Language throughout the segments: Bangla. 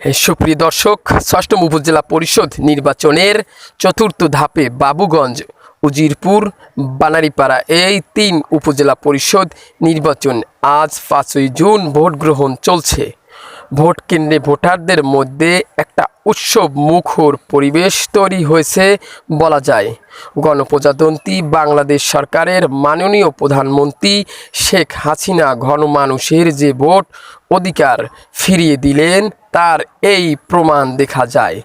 সুপ্রিয় দর্শক, ষষ্ঠম উপজেলা পরিষদ নির্বাচনের চতুর্থ ধাপে বাবুগঞ্জ, উজিরপুর, বানারীপাড়া এই তিন উপজেলা পরিষদ নির্বাচন আজ 5ই জুন ভোট গ্রহণ চলছে। ভোট কেন্দ্রে ভোটারদের মধ্যে একটা উৎসব মুখর পরিবেশ তৈরি হয়েছে বলা যায়। গণপ্রজাতন্ত্রী বাংলাদেশ সরকারের মাননীয় প্রধানমন্ত্রী শেখ হাসিনা গণমানুষের যে ভোট অধিকার ফিরিয়ে দিলেন তার এই প্রমাণ দেখা যায়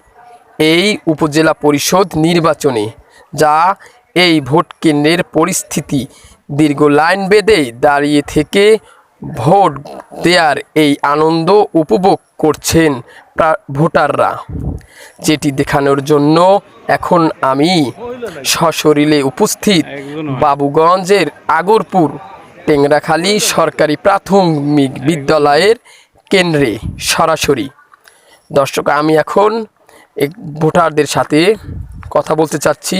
এই উপজেলা পরিষদ নির্বাচনে, যা এই ভোট কেন্দ্রের পরিস্থিতি। দীর্ঘ লাইন বেঁধে দাঁড়িয়ে থেকে ভোট দেওয়ার এই আনন্দ উপভোগ করছেন ভোটাররা, যেটি দেখানোর জন্য এখন আমি সশরীরে উপস্থিত বাবুগঞ্জের আগরপুর টেংরাখালী সরকারি প্রাথমিক বিদ্যালয়ের কেন্দ্রে সরাসরি। দর্শক, আমি এখন ভোটারদের সাথে কথা বলতে চাচ্ছি।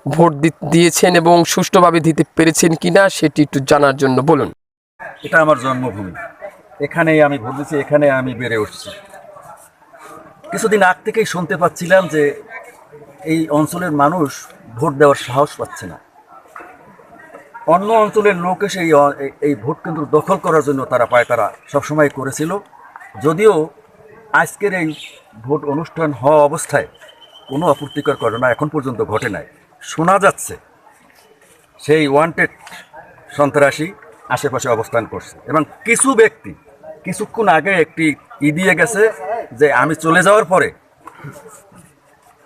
ভোট দিয়েছেন এবং সুষ্ঠুভাবে দিতে পেরেছেন কিনা সেটি একটু জানার জন্য বলুন। এটা আমার জন্মভূমি, এখানেই আমি ভোট দিচ্ছি, এখানে আমি বেড়ে উঠছি। কিছুদিন আগ থেকেই শুনতে পাচ্ছিলাম যে এই অঞ্চলের মানুষ ভোট দেওয়ার সাহস পাচ্ছে না। অন্য অঞ্চলের লোক এসে এই ভোট কেন্দ্র দখল করার জন্য তারা সবসময় করেছিল। যদিও আজকের এই ভোট অনুষ্ঠান হওয়া অবস্থায় কোনো অপ্রীতিকর ঘটনা এখন পর্যন্ত ঘটে নাই। শোনা যাচ্ছে সেই ওয়ান্টেড সন্ত্রাসী আশেপাশে অবস্থান করছে এবং কিছু ব্যক্তি কিছুক্ষণ আগে একটি দিয়ে গেছে যে আমি চলে যাওয়ার পরে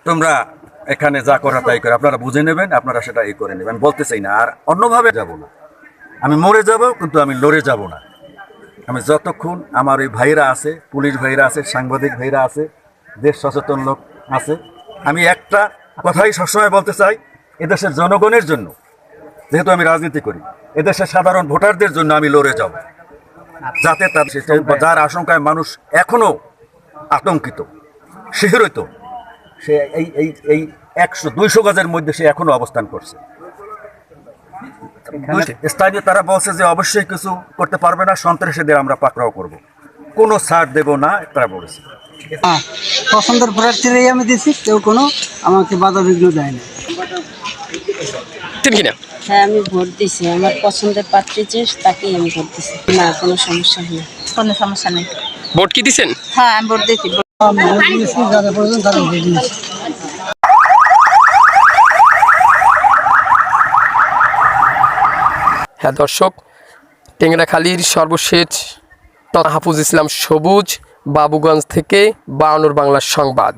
তোমরা এখানে যা করা তাই করে, আপনারা বুঝে নেবেন, আপনারা সেটা করে নেবেন। বলতে চাই না, আর অন্যভাবে যাব না। আমি মরে যাব, কিন্তু আমি লড়ে যাব না। আমি যতক্ষণ আমার ওই ভাইরা আছে, পুলিশ ভাইরা আছে, সাংবাদিক ভাইরা আছে, দেশ সচেতন লোক আছে, আমি একটা কথাই সবসময় বলতে চাই, এদেশের জনগণের জন্য, যেহেতু আমি রাজনীতি করি, এদেশের সাধারণ ভোটারদের জন্য আমি লড়ে যাব, যাতে যার আশঙ্কায় মানুষ এখনো আতঙ্কিত, শিহরিত, সে এই 100-200 গজের মধ্যে সে এখনো অবস্থান করছে। স্থানীয় তারা বলছে যে অবশ্যই কিছু করতে পারবে না, সন্ত্রাসীদের আমরা পাকড়াও করব, কোনো ছাড় দেব না, তারা বলেছে। পছন্দের প্রার্থীরাই আমি দিচ্ছি, কেউ কোনো আমাকে বাধা বিঘ্ন দেয় না। হ্যাঁ, আমি ভোট দিছি, আমার পছন্দের প্রার্থী যে তাকেই আমি ভোট দিছি। না, কোনো সমস্যা নেই, কোনো সমস্যা নেই। ভোট কি দিছেন? হ্যাঁ, আমি ভোট দিছি। হ্যাঁ দর্শক, টেংরাখালীর সর্বশেষ হাফুজ ইসলাম সবুজ, বাবুগঞ্জ থেকে 52 বাংলার সংবাদ।